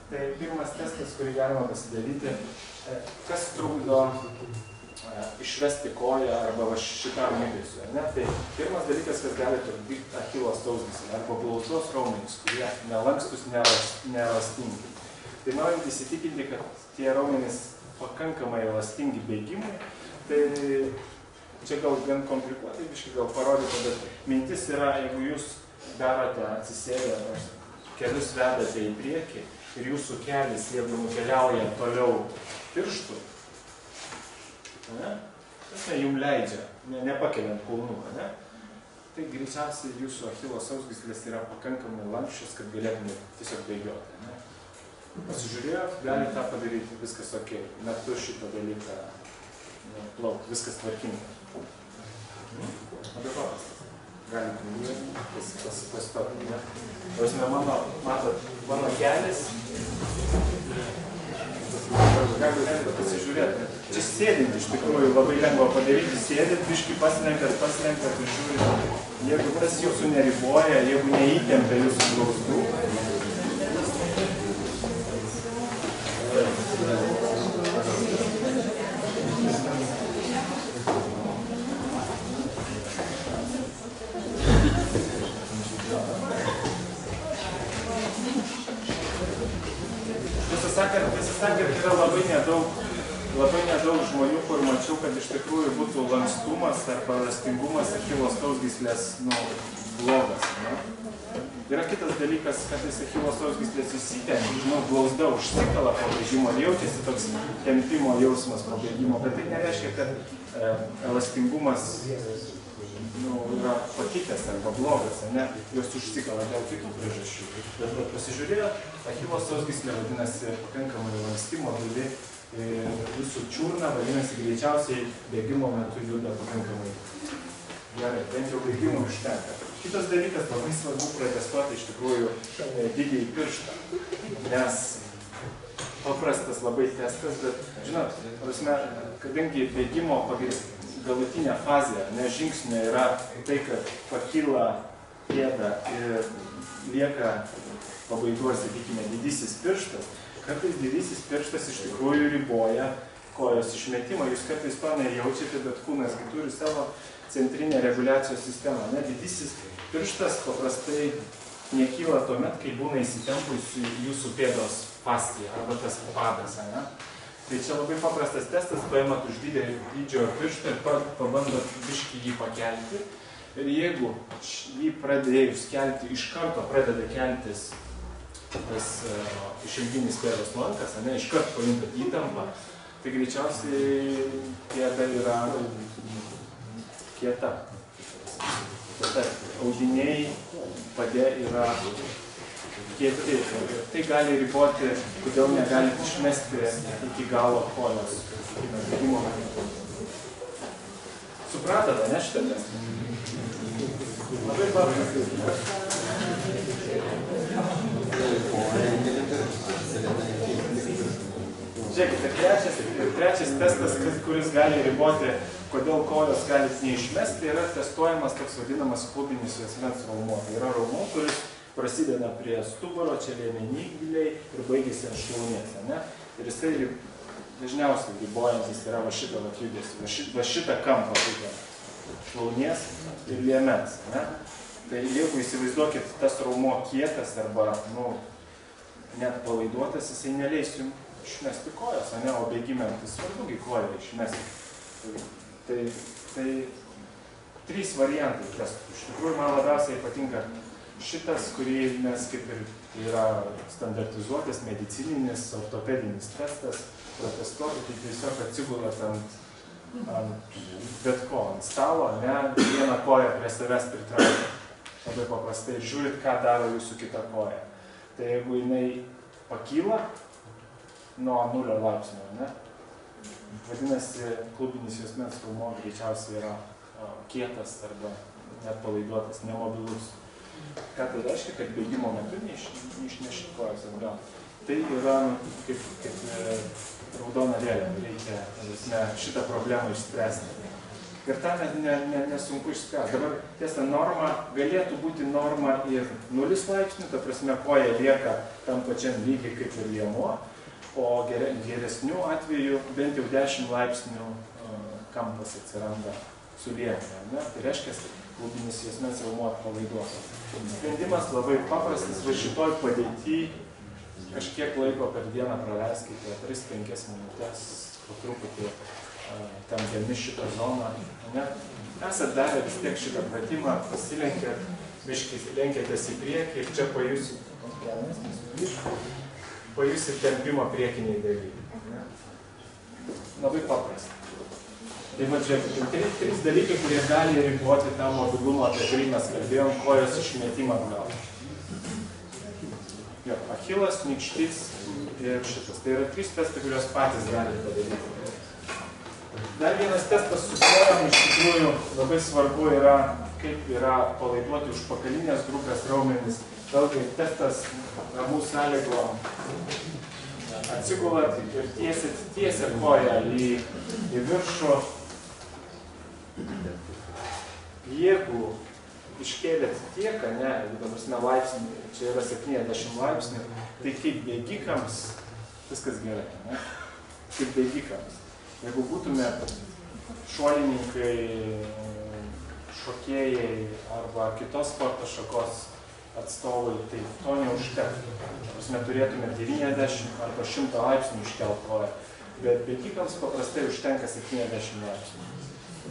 Tai pirmas testas, kurį galima pasidaryti, kas trukdo išvesti koją arba šitam judesiu. Tai pirmas dalykas, kas gali trukdyti achilo sausgyslę arba blauzdos raumenys, kurie nelankstus, neelastingi. Tai norint įsitikinti, kad tie raumenys pakankamai elastingi bėgimui, tai čia gal gan komplikuotai, gal parodyta, bet mintis yra, jeigu jūs darote atsisėdę, kelius vedate į priekį ir jūsų kelis, jeigu nukeliauja toliau pirštų, tas jums leidžia, nepakeliant kulnų, tai greičiausiai jūsų achilo sausgyslės yra pakankamai lankščios, kad galėtumėte tiesiog bėgioti. Pasižiūrėjot, galite tą padaryti, viskas ok, metu šitą dalyką plaukti, viskas tvarkinga. Labai paprastas. Galite pasitokti, mano kelis, galite pasižiūrėti. Čia sėdint iš tikrųjų labai lengva padaryti, sėdint, biškį paslenkat ir žiūrite. Jeigu tas jūsų neriboja, jeigu neįtempia jūsų blauzdų, sakant, yra labai nedaug žmonių, kur mačiau, kad iš tikrųjų būtų lankstumas arba elastingumas achilo sausgyslės blogas. Yra kitas dalykas, kad achilo sausgyslės įsitempia, blauzda užsikala po bėgimo, jaučiasi toks tempimo jausmas po bėgimo, bet tai nereiškia, kad elastingumas yra pakitęs arba blogas, jos užsikala dėl kitų priežasčių. Bet pasižiūrėjot, achilo sausgyslė vadinasi pakankamai lanksti, mobili, jūsų čiurna vadinasi greičiausiai bėgimo metu juda pakankamai gerai, bent jau bėgimo užtenka. Kitas dalykas, labai svarbu protestuoti iš tikrųjų didįjį pirštą, nes paprastas labai testas, bet, žinot, kadangi bėgimo galutinė fazė, žingsnė yra tai, kad pakyla pėda ir lieka pabaigos, sakykime, didysis pirštas. Kartais didysis pirštas iš tikrųjų riboja kojos išmetimą. Jūs kartais to nejaučiate, bet kūnas turi savo centrinę reguliacijos sistemą. Didysis pirštas paprastai nekyla tuomet, kai būna įsitempusi jūsų pėdos fascija arba tas padas. Tai čia labai paprastas testas, paimat už didžiojo pirštą ir pabandot biškį jį pakelti. Ir jeigu jį pradėjus kelti, iš karto pradeda keltis tas išilginis pėdos lankas, iš karto pajuntat įtampą, tai greičiausiai pėda yra kieta. Audiniai padė yra kieti. Tai gali riboti, kodėl negalite išmesti iki galo kojos. Supratote, ne šitą testą? Labai paprastas. Žiūrėkite, trečias testas, kuris gali riboti, kodėl kojos galite neišmesti, yra testuojamas toks vadinamas klubinis juosmens raumuo. Tai yra raumuo, kuris prasideda prie stuburo, čia liemenygaliai ir baigėsi ant šlaunies. Ir jisai dažniausiai ribojantis yra va šitą judesį, va šitą kampą šlaunies ir liemens. Tai jeigu įsivaizduokit, tas raumuo kietas arba net palaiduotas, jisai neleis jums išmesti kojos, o bėgime, tai svarbugi koją išmesti. Tai trys variantai testų. Iš tikrųjų, man labiausiai patinka šitas, kurį mes kaip ir yra standartizuotas medicininis, ortopedinis testas, protestuoti, tai tiesiog atsigulat ant bet ko, ant stalo, vieną koją prie savęs pritraukia. Labai paprastai žiūrit, ką daro jūsų kita koja. Tai jeigu jinai pakyla nuo 0 laipsnio, vadinasi, klubinis juosmens raumuo greičiausiai yra kietas arba net palaiduotas, nemobilus. Ką tai reiškia, kad bėgimo metu neišnešit kojas atgal. Tai yra kaip raudona vėliava, reikia šitą problemą išspręsti. Ir tą nesunku išspręsti. Dabar tiesa, norma galėtų būti norma ir 0 laipsnių, ta prasme, koja lieka tam pačiam lygiai kaip ir liemuo, o geresnių atveju bent jau 10 laipsnių kampas atsiranda su liemene. Tai reiškia, klubinis juosmens raumuo atpalaiduotas. Sprendimas labai paprastas, va šitoj padėty kažkiek laiko per dieną praleiskite, 3-5 minutės, po truputį tempdami šitą zoną. Esat darę vis tiek šitą pratimą, pasilenkėt, biškį lenkėtės į priekį ir čia pajusit tempimo priekiniai dalykai. Labai paprasta. Tai va, žiūrėkite, 3 dalykai, kurie gali riboti tą mobilumą, apie kurį mes kalbėjom, kojos išmetimą atgal. Jo, achilas, nykštys ir šitas. Tai yra 3 testai, kuriuos patys gali padaryti. Dar vienas testas su kojom, iš tikrųjų, labai svarbu yra, kaip yra palaiduoti užpakalinės grupės raumenis. Vėlgi, testas namų sąlygom. Atsigulat ir tiesia koją į viršų. Jeigu iškėlėt tiek, jeigu dabar laipsnį, čia yra 70 laipsnių, tai kaip bėgikams viskas gerai, ne? Kaip bėgikams. Jeigu būtume šuolininkai, šokėjai arba kitos sporto šakos atstovai, tai to neužtektų. Mes turėtume 90 arba 100 laipsnių iškelt koją, bet bėgikams paprastai užtenka 70 laipsnių.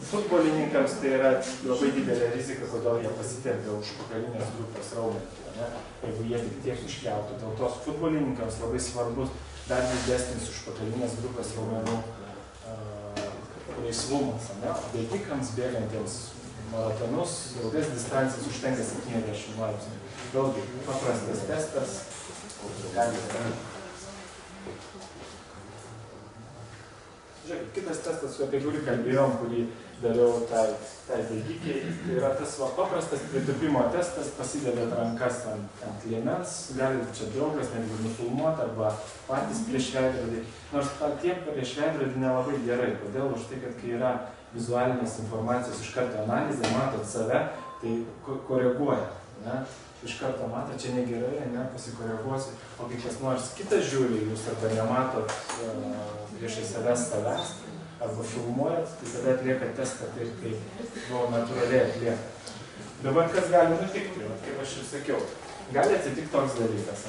Futbolininkams tai yra labai didelė rizika, kodėl jie pasitempia užpakalinės grupės raumenį, jeigu jie tik tiek iškeltų. Dėl tos futbolininkams labai svarbus dar didesnis užpakalinės grupės raumenų laisvumas. Bėgikams bėgantiems maratonus, ilgas distancijas užtenka 70 laipsnių. Vėlgi, paprastas testas. Žiūrėkit, kitas testas, apie kurį kalbėjom, kurį dariau tai bėgikiai, tai yra tas paprastas pritūpimo testas, pasidedat rankas ant liemens, galite čia draugas netgi nufilmuoti arba patys prieš veidrodį. Nors tie prieš veidrodį nelabai gerai. Kodėl? Už tai, kad kai yra vizualinės informacijos iš karto analizė, matot save, tai koreguoja. Iš karto matot, čia negerai, pasikoreguosi. O kai kas nors kitas žiūri, jūs arba nematot priešai savęs, arba filmuojat, tai tada atlieka testą taip, kaip natūraliai atlieka. Dabar kas gali nutikti, kaip aš ir sakiau, gali atsitikti toks dalykas,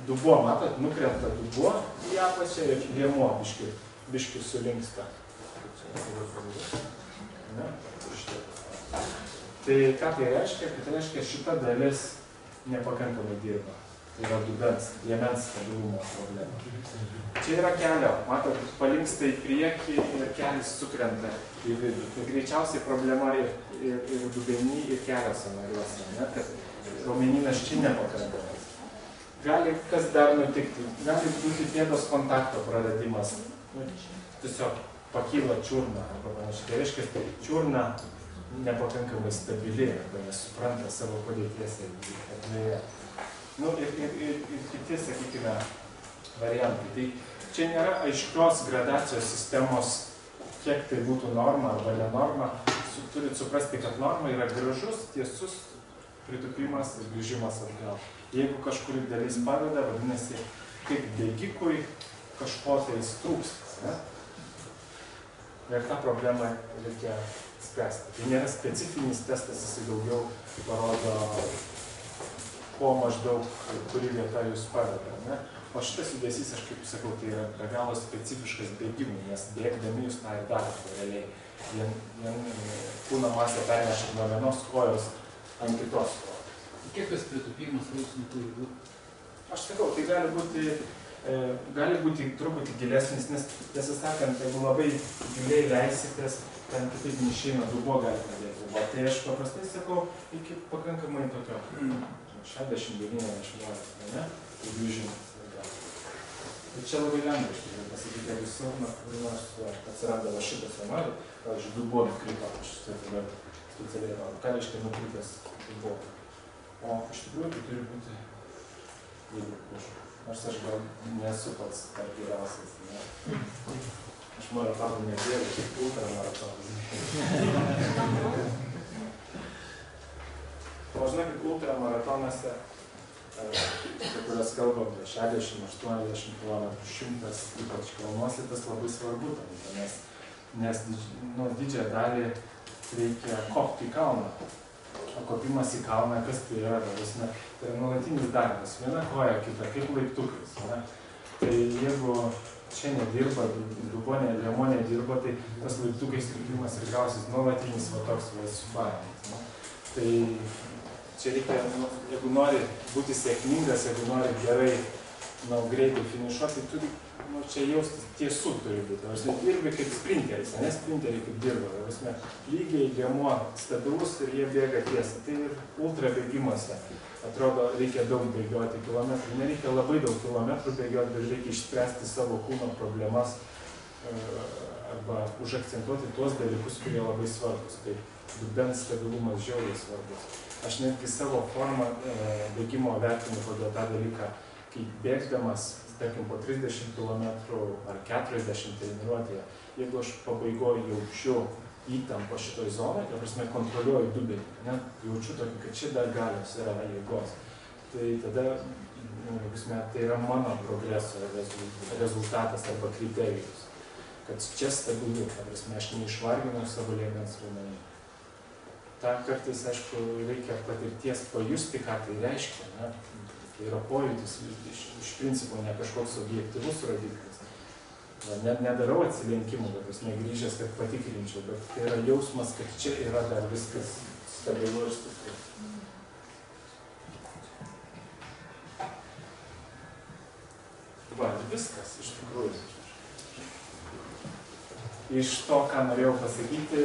dubuo, matot, nukrenta dubuo į apačią ir liemuo biški sulinksta. Tai ką tai reiškia? Tai reiškia, šita dalis nepakankamai dirba. Tai yra dubens, liemens stabilumo problema. Čia yra kelio, matot, palinksta į priekį ir kelis sukrenta į vidų. Tai greičiausiai problema ir dubenį, ir kelio sąnariuose, kad raumenynas čia nepakankamas. Gali kas dar nutikti? Gali būti pėdos kontakto praradimas. Tiesiog pakyla čiurna arba panašiai. Tai reiškia, čiurna nepakankamai stabili, arba nesupranta savo padėties erdvėje. Ir kiti, sakykime, variantai. Tai čia nėra aiškios gradacijos sistemos, kiek tai būtų norma arba nenorma. Turit suprasti, kad norma yra gražus, tiesus pritūpimas ir grįžimas atgal. Jeigu kažkuri dalis paveda, vadinasi, kaip bėgikui kažko tai trūksta. Ir tą problemą reikia spręsti. Tai nėra specifinis testas, jisai daugiau parodo, ko maždaug, kuri vieta jūs paveda. O šitas judesys, aš kaip sakau, tai yra be galo specifiškas bėgimui, nes bėgdami jūs tą ir darote realiai. Vien kūno masę pernešat nuo vienos kojos ant kitos kojos. Kiek tas pritūpimas rūsnių turi būti? Aš sakau, tai gali būti truputį gilesnis, nes tiesą sakant, jeigu labai giliai leisitės, ten kitaip neišeina, dubuo gali pradėti. Tai aš paprastai sakau, iki pakankamai tokio 60-90 laipsnių, ne? Tai grįžimas. Tai čia labai lengva, iš tikrųjų, pasakyti, jeigu silpna, nors atsiranda va šitas vienoj, pavyzdžiui, dubuo nukrito, aš tada specialiai rodo, ką reiškia nukritęs dubuo. O iš tikrųjų tai turi būti, jeigu nors aš gal nesu pats per geriausias, ne? Aš maratonų nebėgu, tik ultramaratonas. O žinokit, ultramaratonuose, apie kurias kalbam, 60-80 km, 100, ypač kalnuose, tas labai svarbu, nes didžiąją dalį reikia kopti į kalną. O kopimas į kalną, kas tai yra? Tai yra nuolatinis darbas. Viena koja, kita, kaip laiptukais. Tai jeigu čia nedirba, Dubonė, Liemo nedirba, tai tas laiptukais lipimas ir gausis nuolatinis va toks sufarimas. Tai čia reikia, jeigu nori būti sėkmingas, jeigu nori gerai, greitai finišuoti, tai turi čia jaustis tiesų turi būti. Dirbi kaip sprinteris, ne sprinteriai kaip dirba. Lygiai, Liemuo stabilus ir jie bėga tiesiai. Tai ir ultra bėgimuose. Atrodo, reikia daug bėgioti kilometrų. Nereikia labai daug kilometrų bėgioti, bet reikia išspręsti savo kūno problemas arba užakcentuoti tuos dalykus, kurie labai svarbus. Tai dubens stabilumas žiauriai svarbus. Aš netgi savo formą bėgimo vertinu pagal tą dalyką, kai bėgdamas, tarkim, po 30 km ar 40 treniruotėje, jeigu aš pabaigoju jaučiu įtampą šitoj zonai, ta prasme, kontroliuoju dubenį, jaučiu tokį, kad čia dar galios yra jėgos, tai tada, tai yra mano progreso rezultatas arba kriterijus, kad čia stabilu, ta prasme, aš neišvarginau savo liemens raumenų. Ta kartais, aišku, reikia patirties pajusti, ką tai reiškia, tai yra pojūtis, iš principo ne kažkoks objektyvus rodiklis. Nedarau atsilenkimų, bet aš negrįžęs, kad patikrinčiau, bet tai yra jausmas, kad čia yra dar viskas stabilu ir stipru. Va, ir viskas iš tikrųjų. Iš to, ką norėjau pasakyti,